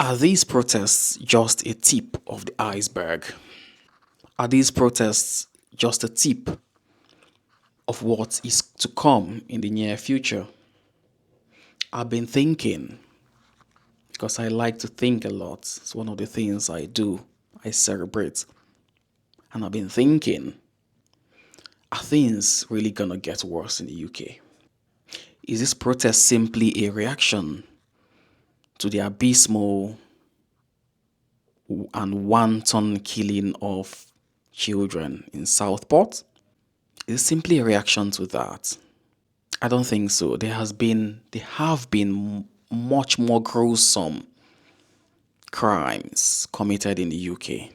Are these protests just a tip of the iceberg? Are these protests just a tip of what is to come in the near future? I've been thinking, because I like to think a lot. It's one of the things I do. I celebrate. And I've been thinking, are things really gonna get worse in the UK? Is this protest simply a reaction to the abysmal and wanton killing of children in Southport? Is it simply a reaction to that? I don't think so. There have been much more gruesome crimes committed in the UK.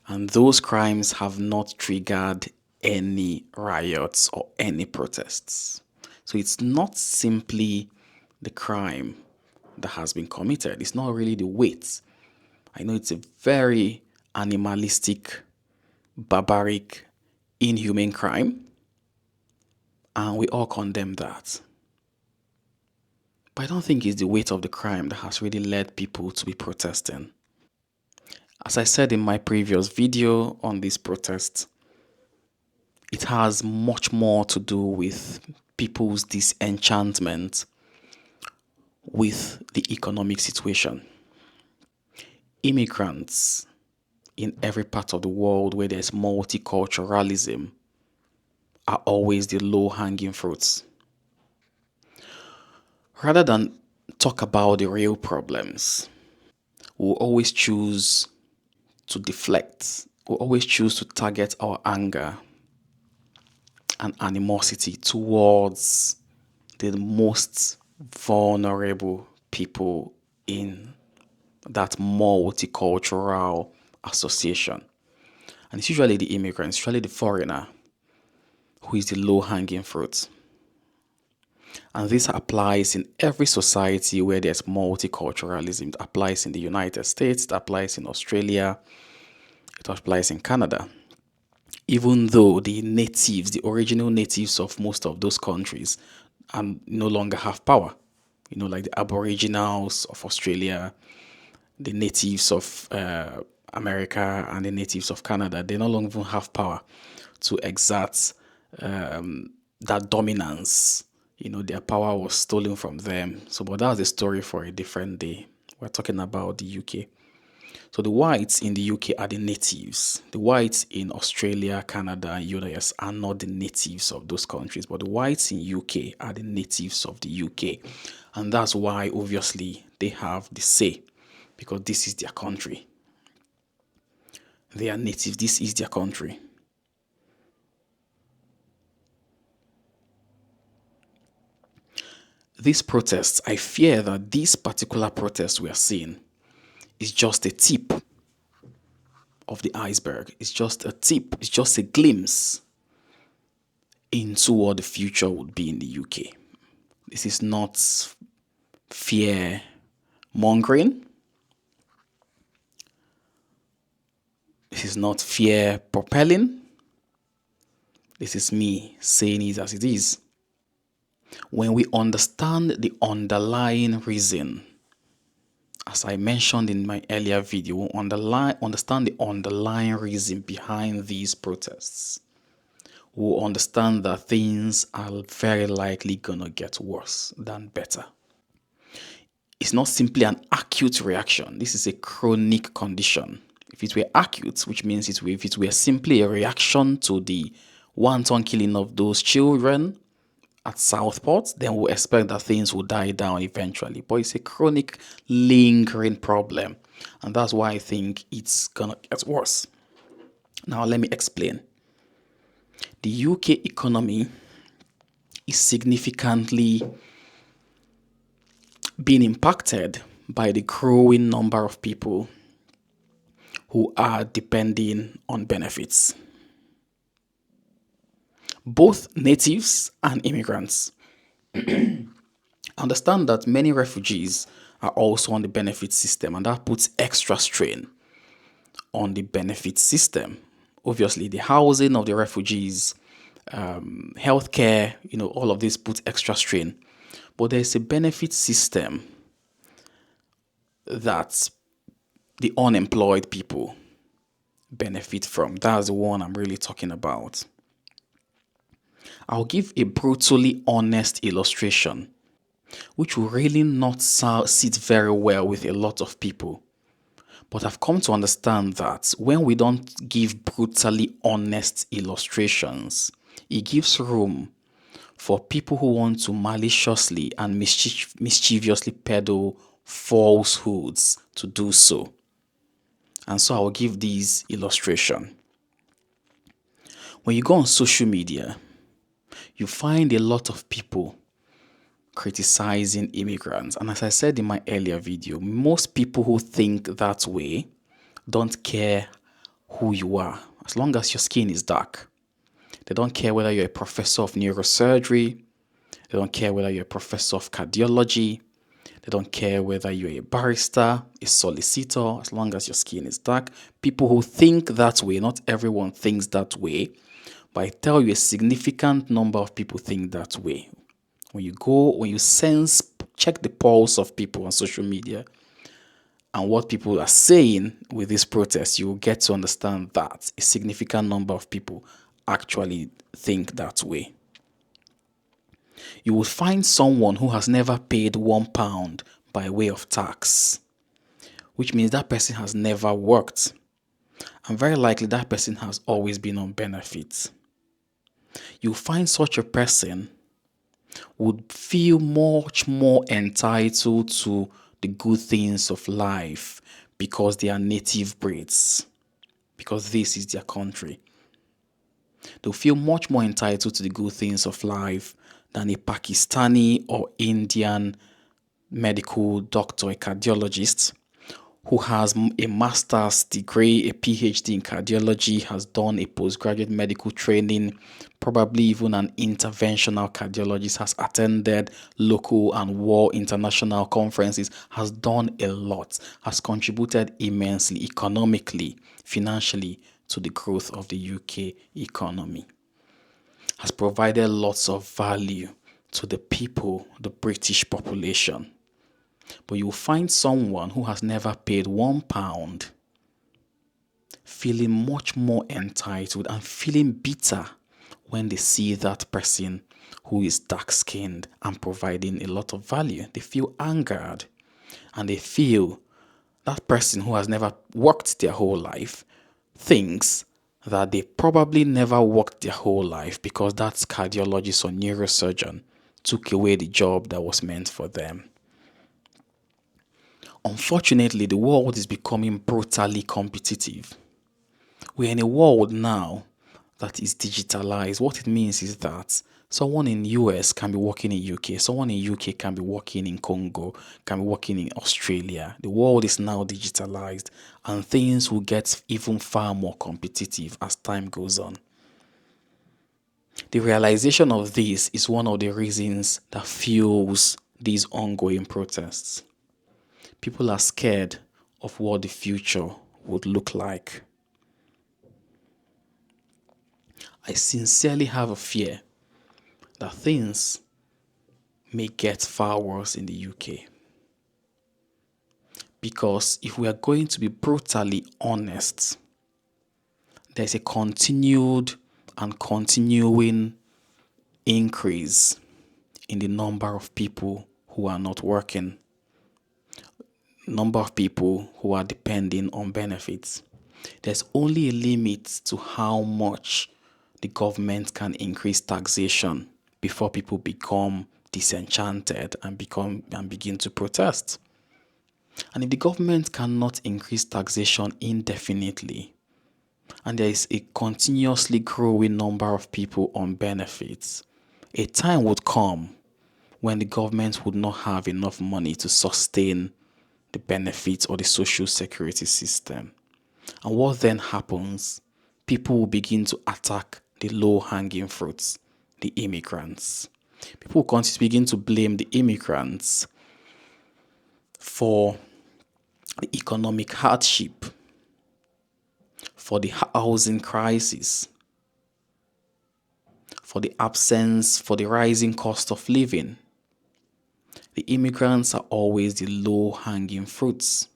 And those crimes have not triggered any riots or any protests. So it's not simply the crime that has been committed. It's not really the weight. I know it's a very animalistic, barbaric, inhumane crime, and we all condemn that. But I don't think it's the weight of the crime that has really led people to be protesting. As I said in my previous video on this protest, it has much more to do with people's disenchantment with the economic situation. Immigrants in every part of the world where there's multiculturalism are always the low-hanging fruits. Rather than talk about the real problems, we'll always choose to deflect. We'll always choose to target our anger and animosity towards the most vulnerable people in that multicultural association. And it's usually the immigrant, it's usually the foreigner who is the low-hanging fruit. And this applies in every society where there's multiculturalism. It applies in the United States, it applies in Australia, it applies in Canada. Even though the natives, the original natives of most of those countries, no longer have power. Like the Aboriginals of Australia, the natives of America, and the natives of Canada, they no longer have power to exert that dominance. Their power was stolen from them. But that's a story for a different day. We're talking about the UK. So the whites in the UK are the natives. The whites in Australia, Canada, and US are not the natives of those countries, but the whites in UK are the natives of the UK. And that's why, obviously, they have the say, because this is their country. They are natives. This is their country. These protests, I fear that this particular protest we are seeing is just a tip of the iceberg. It's just a tip. It's just a glimpse into what the future would be in the UK. This is not fear mongering. This is not fear propelling. This is me saying it as it is. When we understand the underlying reason, as I mentioned in my earlier video, we understand the underlying reason behind these protests, we'll understand that things are very likely gonna get worse than better. It's not simply an acute reaction. This is a chronic condition. If it were acute, which means if it were simply a reaction to the wanton killing of those children at Southport, then we'll expect that things will die down eventually. But it's a chronic, lingering problem. And that's why I think it's gonna get worse. Now, let me explain. The UK economy is significantly being impacted by the growing number of people who are depending on benefits. Both natives and immigrants. Understand that many refugees are also on the benefit system, and that puts extra strain on the benefit system. Obviously, the housing of the refugees, healthcare, all of this puts extra strain. But there's a benefit system that the unemployed people benefit from. That's the one I'm really talking about. I'll give a brutally honest illustration, which will really not sit very well with a lot of people. But I've come to understand that when we don't give brutally honest illustrations, it gives room for people who want to maliciously and mischievously peddle falsehoods to do so. And so I'll give these illustration. When you go on social media, you find a lot of people criticizing immigrants. And as I said in my earlier video, most people who think that way don't care who you are, as long as your skin is dark. They don't care whether you're a professor of neurosurgery. They don't care whether you're a professor of cardiology. They don't care whether you're a barrister, a solicitor, as long as your skin is dark. People who think that way, not everyone thinks that way, but I tell you a significant number of people think that way. When you check the pulse of people on social media and what people are saying with this protest, you will get to understand that a significant number of people actually think that way. You will find someone who has never paid £1 by way of tax, which means that person has never worked. And very likely that person has always been on benefits. You'll find such a person would feel much more entitled to the good things of life because they are native breeds, because this is their country. They'll feel much more entitled to the good things of life than a Pakistani or Indian medical doctor, a cardiologist, who has a master's degree, a PhD in cardiology, has done a postgraduate medical training, probably even an interventional cardiologist, has attended local and world international conferences, has done a lot, has contributed immensely economically, financially to the growth of the UK economy, has provided lots of value to the people, the British population. But you'll find someone who has never paid £1 feeling much more entitled and feeling bitter when they see that person who is dark-skinned and providing a lot of value. They feel angered and they feel that person who has never worked their whole life thinks that they probably never worked their whole life because that cardiologist or neurosurgeon took away the job that was meant for them. Unfortunately, the world is becoming brutally competitive. We're in a world now that is digitalized. What it means is that someone in US can be working in UK, someone in UK can be working in Congo, can be working in Australia. The world is now digitalized and things will get even far more competitive as time goes on. The realization of this is one of the reasons that fuels these ongoing protests. People are scared of what the future would look like. I sincerely have a fear that things may get far worse in the UK. Because if we are going to be brutally honest, there's a continued and continuing increase in the number of people who are not working, number of people who are depending on benefits. There's only a limit to how much the government can increase taxation before people become disenchanted and begin to protest. And if the government cannot increase taxation indefinitely, and there is a continuously growing number of people on benefits, a time would come when the government would not have enough money to sustain the benefits or the social security system. And what then happens? People will begin to attack the low-hanging fruits, the immigrants. People will begin to blame the immigrants for the economic hardship, for the housing crisis, for the absence, for the rising cost of living. The immigrants are always the low-hanging fruits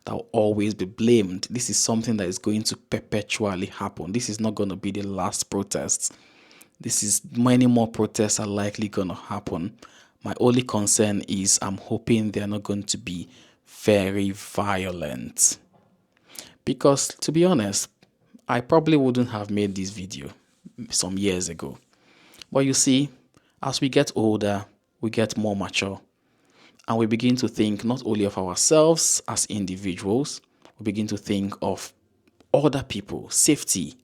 that will always be blamed. This is something that is going to perpetually happen. This is not going to be the last protest. This is many more protests are likely going to happen. My only concern is I'm hoping they're not going to be very violent. Because to be honest, I probably wouldn't have made this video some years ago. But you see, as we get older, we get more mature, and we begin to think not only of ourselves as individuals, we begin to think of other people, safety.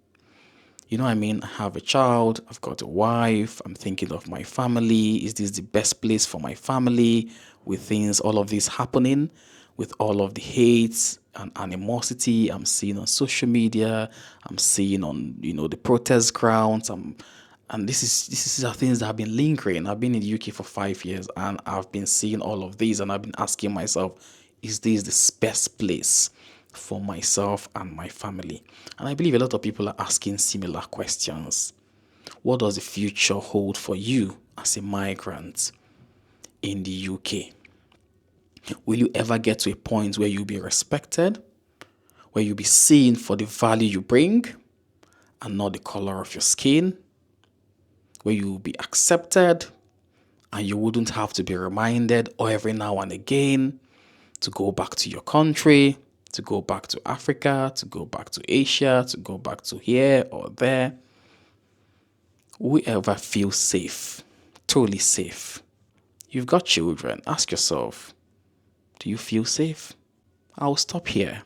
You know what I mean? I have a child, I've got a wife, I'm thinking of my family. Is this the best place for my family? With things, all of this happening, with all of the hate and animosity I'm seeing on social media, I'm seeing on, the protest grounds, and this is are things that have been lingering. I've been in the UK for 5 years and I've been seeing all of these, and I've been asking myself, is this the best place for myself and my family? And I believe a lot of people are asking similar questions. What does the future hold for you as a migrant in the UK? Will you ever get to a point where you'll be respected, where you'll be seen for the value you bring and not the color of your skin, where you'll be accepted and you wouldn't have to be reminded every now and again to go back to your country, to go back to Africa, to go back to Asia, to go back to here or there? Will you ever feel safe, truly safe? You've got children. Ask yourself, do you feel safe? I'll stop here.